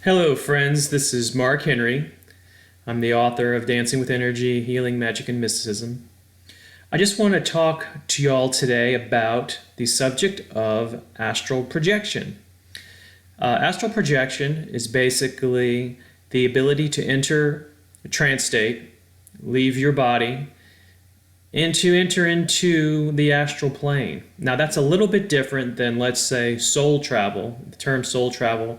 Hello, friends. This is Mark Henry. I'm the author of Dancing with Energy, Healing, Magic, and Mysticism. I just want to talk to y'all today about the subject of astral projection. Astral projection is basically the ability to enter a trance state, leave your body, and to enter into the astral plane. Now, that's a little bit different than, let's say, soul travel. The term soul travel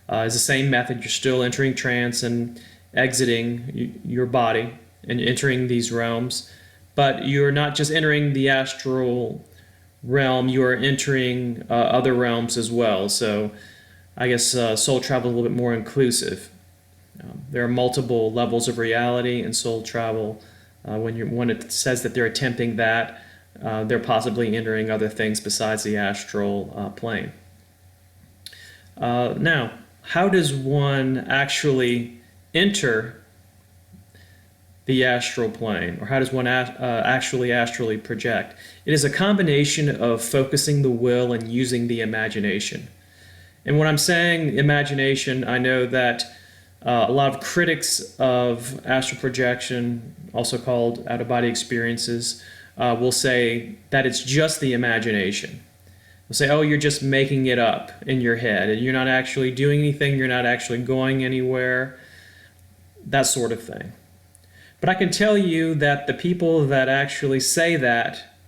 is the same method. You're still entering trance and exiting your body and entering these realms, but you're not just entering the astral realm, you are entering other realms as well. So I guess soul travel is a little bit more inclusive. There are multiple levels of reality in soul travel. When it says that they're attempting that, they're possibly entering other things besides the astral plane. Now, how does one actually enter the astral plane, or how does one actually astrally project? It is a combination of focusing the will and using the imagination. And when I'm saying imagination, I know that a lot of critics of astral projection, also called out-of-body experiences, will say that it's just the imagination. They'll say, oh, you're just making it up in your head, and you're not actually doing anything, you're not actually going anywhere, that sort of thing. But I can tell you that the people that actually say that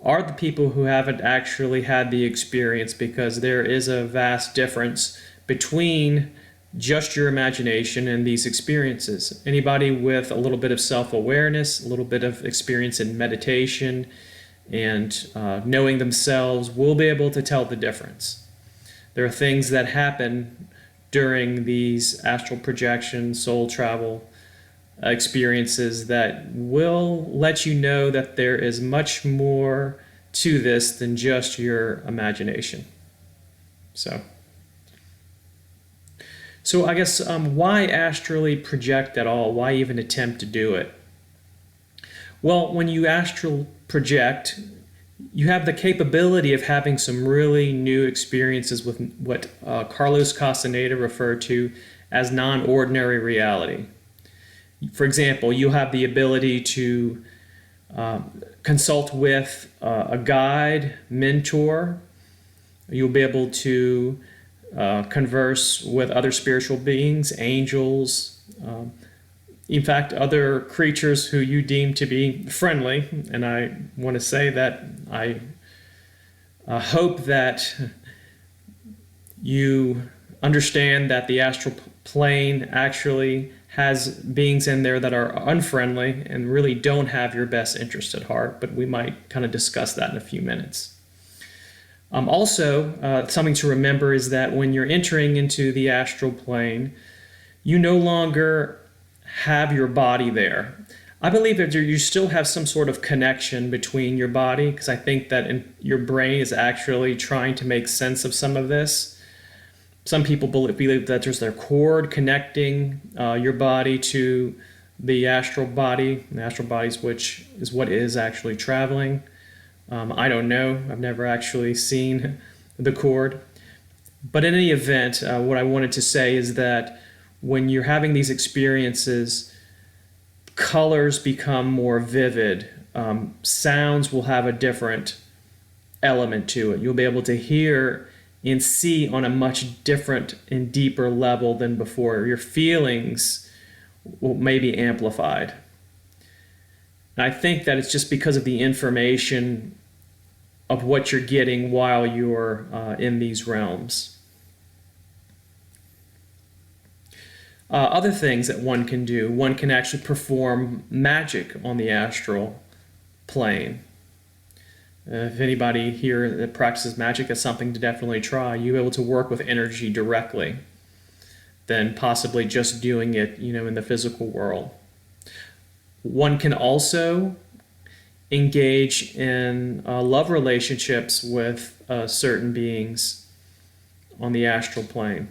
are the people who haven't actually had the experience, because there is a vast difference between just your imagination and these experiences. Anybody with a little bit of self-awareness, a little bit of experience in meditation, and knowing themselves will be able to tell the difference. There are things that happen during these astral projection, soul travel experiences that will let you know that there is much more to this than just your imagination. So I guess why astrally project at all? Why even attempt to do it? Well, when you astral project, you have the capability of having some really new experiences with what Carlos Castaneda referred to as non-ordinary reality. For example, you'll have the ability to consult with a guide, mentor. You'll be able to converse with other spiritual beings, angels, in fact, other creatures who you deem to be friendly. And I want to say that I hope that you understand that the astral plane actually has beings in there that are unfriendly and really don't have your best interest at heart, but we might kind of discuss that in a few minutes. Also, something to remember is that when you're entering into the astral plane, you no longer have your body there. I believe that you still have some sort of connection between your body, because I think that your brain is actually trying to make sense of some of this. Some people believe that there's a cord connecting your body to the astral body, which is what is actually traveling. I don't know. I've never actually seen the cord. But in any event, what I wanted to say is that when you're having these experiences, colors become more vivid. Sounds will have a different element to it. You'll be able to hear and see on a much different and deeper level than before. Your feelings may be amplified. And I think that it's just because of the information of what you're getting while you're in these realms. Other things that one can do, one can actually perform magic on the astral plane. If anybody here that practices magic, that's something to definitely try. You'll be able to work with energy directly than possibly just doing it, in the physical world. One can also engage in love relationships with certain beings on the astral plane.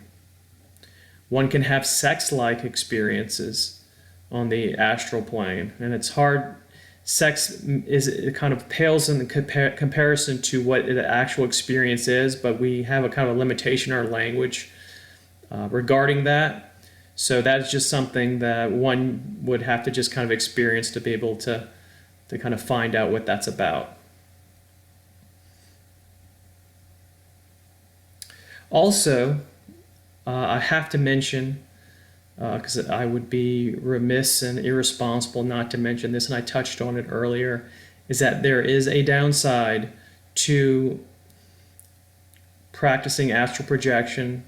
One can have sex-like experiences on the astral plane, and it's hard. Sex it kind of pales in comparison to what the actual experience is, but we have a kind of a limitation in our language regarding that. So that's just something that one would have to just kind of experience to be able to kind of find out what that's about. Also, I have to mention, because I would be remiss and irresponsible not to mention this, and I touched on it earlier, is that there is a downside to practicing astral projection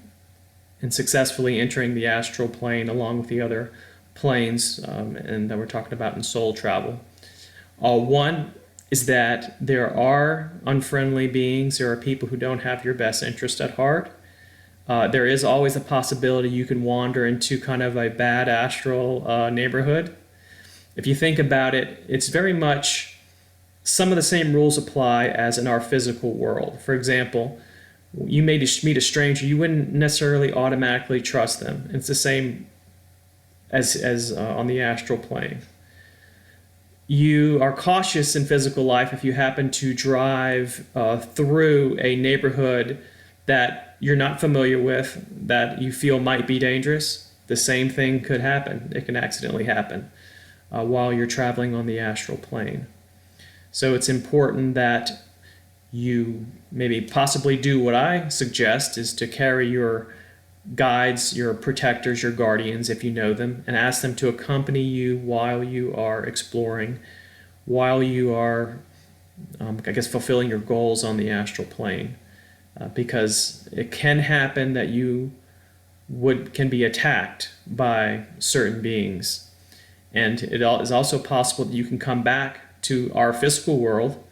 and successfully entering the astral plane along with the other planes and that we're talking about in soul travel. One is that there are unfriendly beings. There are people who don't have your best interest at heart. There is always a possibility you can wander into kind of a bad astral neighborhood. If you think about it, it's very much some of the same rules apply as in our physical world. For example, you may meet a stranger, you wouldn't necessarily automatically trust them. It's the same as on the astral plane. You are cautious in physical life if you happen to drive through a neighborhood that you're not familiar with, that you feel might be dangerous. The same thing could happen. It can accidentally happen while you're traveling on the astral plane. So it's important that you maybe possibly do what I suggest, is to carry your guides, your protectors, your guardians, if you know them, and ask them to accompany you while you are exploring, while you are, I guess, fulfilling your goals on the astral plane. Because it can happen that you can be attacked by certain beings. And it is also possible that you can come back to our physical world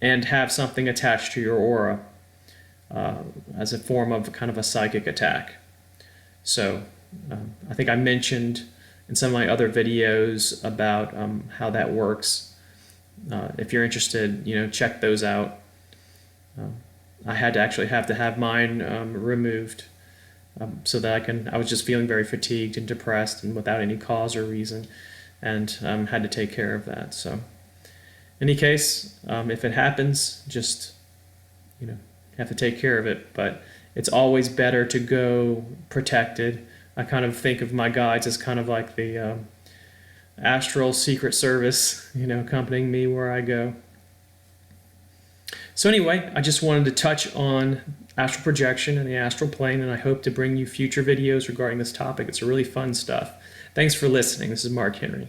and have something attached to your aura as a form of kind of a psychic attack. So I think I mentioned in some of my other videos about how that works. If you're interested, check those out. I had to actually have mine removed so that I was just feeling very fatigued and depressed and without any cause or reason, and had to take care of that. So in any case, if it happens, just have to take care of it. But it's always better to go protected. I kind of think of my guides as kind of like the astral secret service, accompanying me where I go. So anyway, I just wanted to touch on astral projection and the astral plane, and I hope to bring you future videos regarding this topic. It's really fun stuff. Thanks for listening. This is Mark Henry.